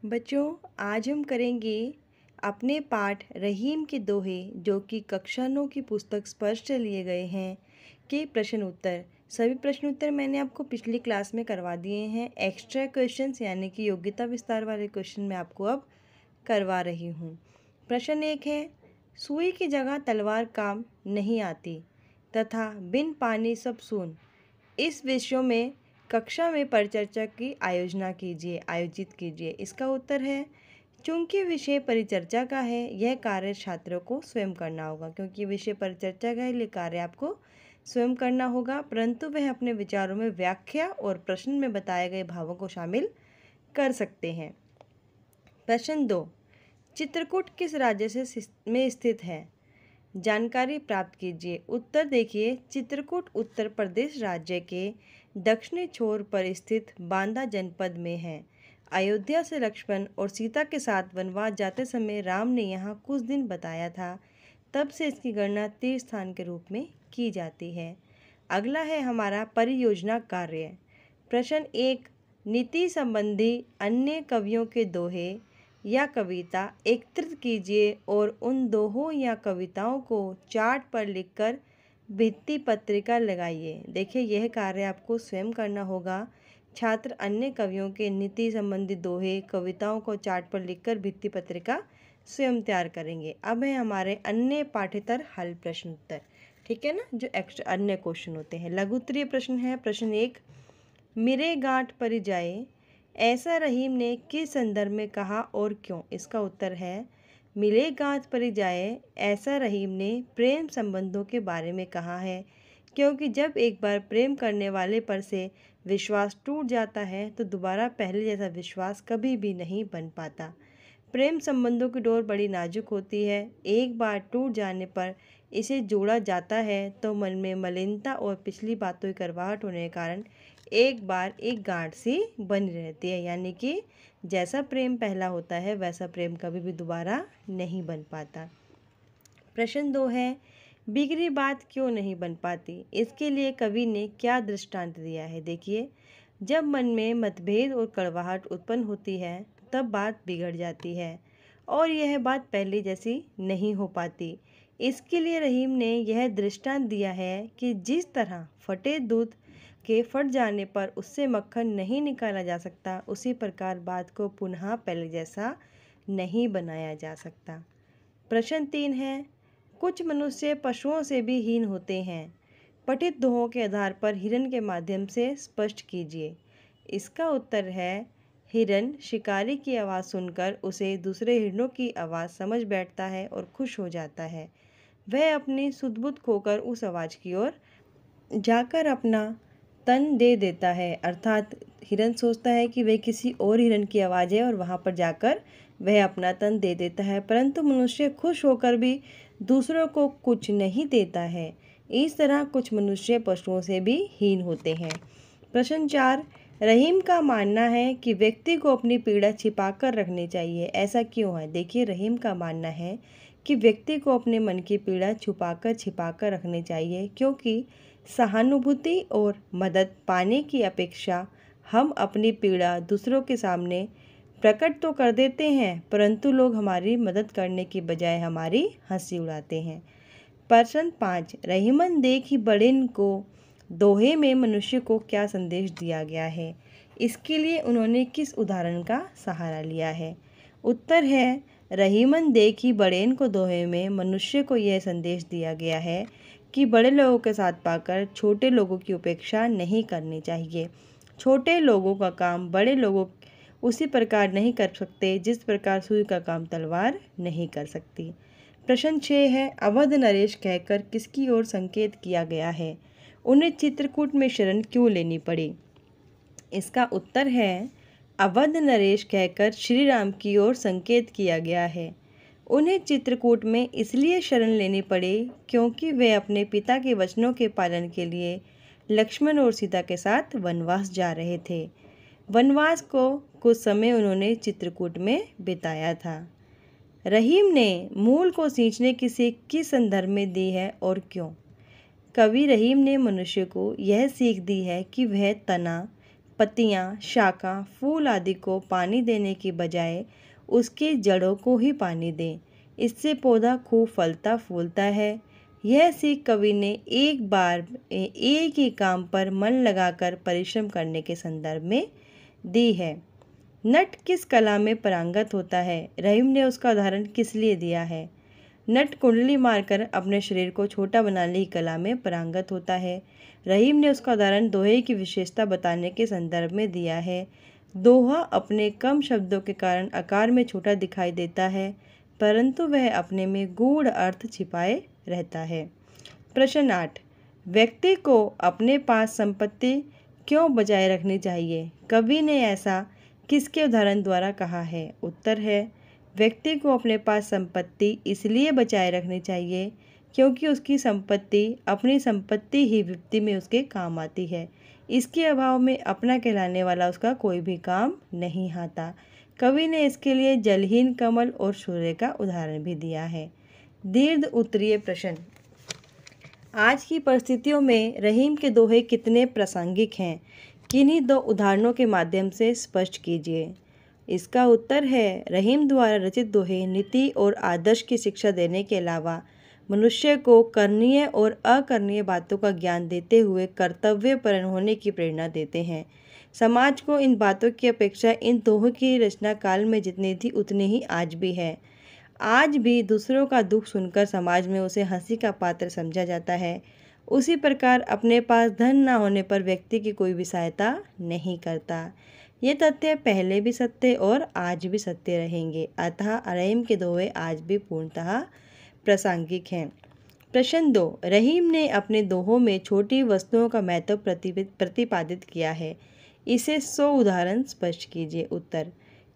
बच्चों, आज हम करेंगे अपने पाठ रहीम के दोहे जो कि कक्षा 9 की पुस्तक स्पर्श से लिए गए हैं के प्रश्न उत्तर। सभी प्रश्न उत्तर मैंने आपको पिछली क्लास में करवा दिए हैं। एक्स्ट्रा क्वेश्चंस यानी कि योग्यता विस्तार वाले क्वेश्चन मैं आपको अब करवा रही हूँ। प्रश्न 1 है, सुई की जगह तलवार काम नहीं आती तथा बिन पानी सब सून। इस विषयों में कक्षा में परिचर्चा की आयोजित कीजिए। इसका उत्तर है, चूंकि विषय परिचर्चा का है यह कार्य छात्रों को स्वयं करना होगा। क्योंकि विषय परिचर्चा का है इसलिए कार्य आपको स्वयं करना होगा, परंतु वह अपने विचारों में व्याख्या और प्रश्न में बताए गए भावों को शामिल कर सकते हैं। प्रश्न 2, चित्रकूट किस राज्य में स्थित है? जानकारी प्राप्त कीजिए। उत्तर देखिए, चित्रकूट उत्तर प्रदेश राज्य के दक्षिणी छोर पर स्थित बांदा जनपद में है। अयोध्या से लक्ष्मण और सीता के साथ वनवास जाते समय राम ने यहाँ कुछ दिन बताया था, तब से इसकी गणना तीर्थ स्थान के रूप में की जाती है। अगला है हमारा परियोजना कार्य। प्रश्न 1, नीति संबंधी अन्य कवियों के दोहे या कविता एकत्रित कीजिए और उन दोहों या कविताओं को चार्ट पर लिखकर भित्ति पत्रिका लगाइए। देखिए, यह कार्य आपको स्वयं करना होगा। छात्र अन्य कवियों के नीति संबंधी दोहे कविताओं को चार्ट पर लिखकर भित्ति पत्रिका स्वयं तैयार करेंगे। अब है हमारे अन्य पाठ्येतर हल प्रश्न उत्तर, ठीक है ना, जो एक्स्ट्रा अन्य क्वेश्चन होते हैं। लघु उत्तरीय प्रश्न है। प्रश्न 1, मेरे गांठ परी जाए ऐसा रहीम ने किस संदर्भ में कहा और क्यों? इसका उत्तर है, मिले गांठ परी जाए ऐसा रहीम ने प्रेम संबंधों के बारे में कहा है, क्योंकि जब एक बार प्रेम करने वाले पर से विश्वास टूट जाता है तो दोबारा पहले जैसा विश्वास कभी भी नहीं बन पाता। प्रेम संबंधों की डोर बड़ी नाजुक होती है। एक बार टूट जाने पर इसे जोड़ा जाता है तो मन में मलिनता और पिछली बातों की करवाहट होने के कारण एक बार एक गांठ सी बनी रहती है। यानी कि जैसा प्रेम पहला होता है वैसा प्रेम कभी भी दोबारा नहीं बन पाता। प्रश्न 2 है, बिगड़ी बात क्यों नहीं बन पाती? इसके लिए कवि ने क्या दृष्टांत दिया है? देखिए, जब मन में मतभेद और कड़वाहट उत्पन्न होती है तब बात बिगड़ जाती है और यह बात पहले जैसी नहीं हो पाती। इसके लिए रहीम ने यह दृष्टांत दिया है कि जिस तरह फटे दूध के फट जाने पर उससे मक्खन नहीं निकाला जा सकता, उसी प्रकार बात को पुनः पहले जैसा नहीं बनाया जा सकता। प्रश्न 3 है, कुछ मनुष्य पशुओं से भी हीन होते हैं। पठित दोहों के आधार पर हिरन के माध्यम से स्पष्ट कीजिए। इसका उत्तर है, हिरन शिकारी की आवाज़ सुनकर उसे दूसरे हिरणों की आवाज़ समझ बैठता है और खुश हो जाता है। वह अपनी सुध-बुध खोकर उस आवाज़ की ओर जाकर अपना तन दे देता है। अर्थात हिरन सोचता है कि वह किसी और हिरन की आवाज़ है और वहाँ पर जाकर वह अपना तन दे देता है, परंतु मनुष्य खुश होकर भी दूसरों को कुछ नहीं देता है। इस तरह कुछ मनुष्य पशुओं से भी हीन होते हैं। प्रश्न 4, रहीम का मानना है कि व्यक्ति को अपनी पीड़ा छिपाकर रखनी चाहिए। ऐसा क्यों है? देखिए, रहीम का मानना है कि व्यक्ति को अपने मन की पीड़ा छिपाकर रखनी चाहिए, क्योंकि सहानुभूति और मदद पाने की अपेक्षा हम अपनी पीड़ा दूसरों के सामने प्रकट तो कर देते हैं, परंतु लोग हमारी मदद करने की बजाय हमारी हंसी उड़ाते हैं। प्रश्न 5, रहीमन देखी बड़ेन को दोहे में मनुष्य को क्या संदेश दिया गया है? इसके लिए उन्होंने किस उदाहरण का सहारा लिया है? उत्तर है, रहीमन देखी बड़ेन को दोहे में मनुष्य को यह संदेश दिया गया है कि बड़े लोगों के साथ पाकर छोटे लोगों की उपेक्षा नहीं करनी चाहिए। छोटे लोगों का काम बड़े लोगों उसी प्रकार नहीं कर सकते जिस प्रकार सुई का काम तलवार नहीं कर सकती। प्रश्न 6 है, अवध नरेश कहकर किसकी ओर संकेत किया गया है? उन्हें चित्रकूट में शरण क्यों लेनी पड़ी? इसका उत्तर है, अवध नरेश कहकर श्री राम की ओर संकेत किया गया है। उन्हें चित्रकूट में इसलिए शरण लेनी पड़ी क्योंकि वे अपने पिता के वचनों के पालन के लिए लक्ष्मण और सीता के साथ वनवास जा रहे थे। वनवास को कुछ समय उन्होंने चित्रकूट में बिताया था। रहीम ने मूल को सींचने की सीख किस संदर्भ में दी है और क्यों? कवि रहीम ने मनुष्य को यह सीख दी है कि वह तना पत्तियाँ, शाखा, फूल आदि को पानी देने की बजाय उसकी जड़ों को ही पानी दें। इससे पौधा खूब फलता फूलता है। यह सीख कवि ने एक बार एक ही काम पर मन लगाकर परिश्रम करने के संदर्भ में दी है। नट किस कला में पारंगत होता है? रहीम ने उसका उदाहरण किस लिए दिया है? नट कुंडली मारकर अपने शरीर को छोटा बनाने की कला में पारंगत होता है। रहीम ने उसका उदाहरण दोहे की विशेषता बताने के संदर्भ में दिया है। दोहा अपने कम शब्दों के कारण आकार में छोटा दिखाई देता है, परंतु वह अपने में गूढ़ अर्थ छिपाए रहता है। प्रश्न 8, व्यक्ति को अपने पास संपत्ति क्यों बचाए रखनी चाहिए? कवि ने ऐसा किसके उदाहरण द्वारा कहा है? उत्तर है, व्यक्ति को अपने पास संपत्ति इसलिए बचाए रखनी चाहिए क्योंकि उसकी संपत्ति अपनी संपत्ति ही विपत्ति में उसके काम आती है। इसके अभाव में अपना कहलाने वाला उसका कोई भी काम नहीं आता। कवि ने इसके लिए जलहीन कमल और सूर्य का उदाहरण भी दिया है। दीर्घ उत्तरीय प्रश्न, आज की परिस्थितियों में रहीम के दोहे कितने प्रासंगिक हैं? किन्हीं दो उदाहरणों के माध्यम से स्पष्ट कीजिए। इसका उत्तर है, रहीम द्वारा रचित दोहे नीति और आदर्श की शिक्षा देने के अलावा मनुष्य को करनीय और अकरणीय बातों का ज्ञान देते हुए कर्तव्यपरायण होने की प्रेरणा देते हैं। समाज को इन बातों की अपेक्षा इन दोहों की रचना काल में जितनी थी उतनी ही आज भी है। आज भी दूसरों का दुख सुनकर समाज में उसे हंसी का पात्र समझा जाता है। उसी प्रकार अपने पास धन न होने पर व्यक्ति की कोई भी सहायता नहीं करता। ये तथ्य पहले भी सत्य और आज भी सत्य रहेंगे। अतः रहीम के दोहे आज भी पूर्णतः प्रासंगिक हैं। प्रश्न 2, रहीम ने अपने दोहों में छोटी वस्तुओं का महत्व प्रतिपादित किया है। इसे 100 उदाहरण स्पष्ट कीजिए। उत्तर,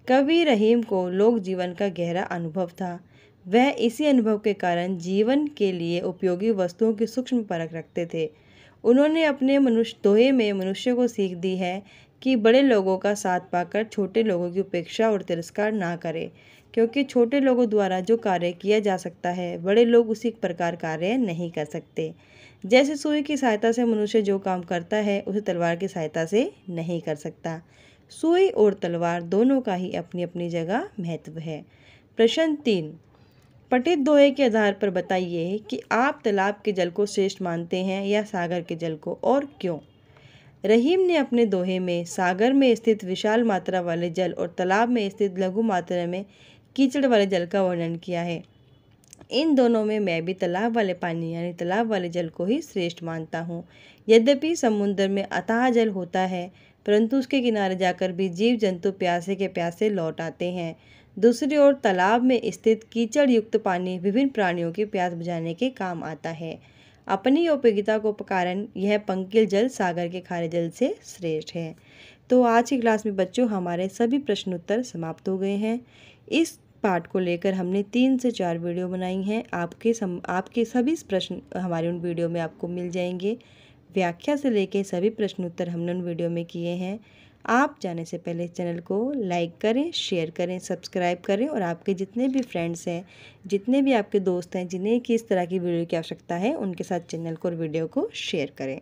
कवि रहीम को लोक जीवन का गहरा अनुभव था। वह इसी अनुभव के कारण जीवन के लिए उपयोगी वस्तुओं की सूक्ष्म परख रखते थे। उन्होंने अपने दोहे में मनुष्य को सीख दी है कि बड़े लोगों का साथ पाकर छोटे लोगों की उपेक्षा और तिरस्कार ना करें, क्योंकि छोटे लोगों द्वारा जो कार्य किया जा सकता है बड़े लोग उसी प्रकार कार्य नहीं कर सकते। जैसे सुई की सहायता से मनुष्य जो काम करता है उसे तलवार की सहायता से नहीं कर सकता। सुई और तलवार दोनों का ही अपनी अपनी जगह महत्व है। प्रश्न 3, पठित दोहे के आधार पर बताइए कि आप तालाब के जल को श्रेष्ठ मानते हैं या सागर के जल को, और क्यों? रहीम ने अपने दोहे में सागर में स्थित विशाल मात्रा वाले जल और तालाब में स्थित लघु मात्रा में कीचड़ वाले जल का वर्णन किया है। इन दोनों में मैं भी तालाब वाले पानी यानी तालाब वाले जल को ही श्रेष्ठ मानता हूँ। यद्यपि समुद्र में अथाह जल होता है, परंतु उसके किनारे जाकर भी जीव जंतु प्यासे के प्यासे लौट आते हैं। दूसरी ओर तालाब में स्थित कीचड़ युक्त पानी विभिन्न प्राणियों की प्यास बुझाने के काम आता है। अपनी उपयोगिता को कारण यह पंकिल जल सागर के खारे जल से श्रेष्ठ है। तो आज की क्लास में बच्चों हमारे सभी प्रश्न उत्तर समाप्त हो गए हैं। इस पाठ को लेकर हमने 3 से 4 वीडियो बनाई हैं। आपके सभी प्रश्न हमारे उन वीडियो में आपको मिल जाएंगे। व्याख्या से लेकर सभी प्रश्न उत्तर हमने उन वीडियो में किए हैं। आप जाने से पहले चैनल को लाइक करें, शेयर करें, सब्सक्राइब करें और आपके जितने भी फ्रेंड्स हैं, जितने भी आपके दोस्त हैं जिन्हें किस तरह की वीडियो की आवश्यकता है, उनके साथ चैनल को और वीडियो को शेयर करें।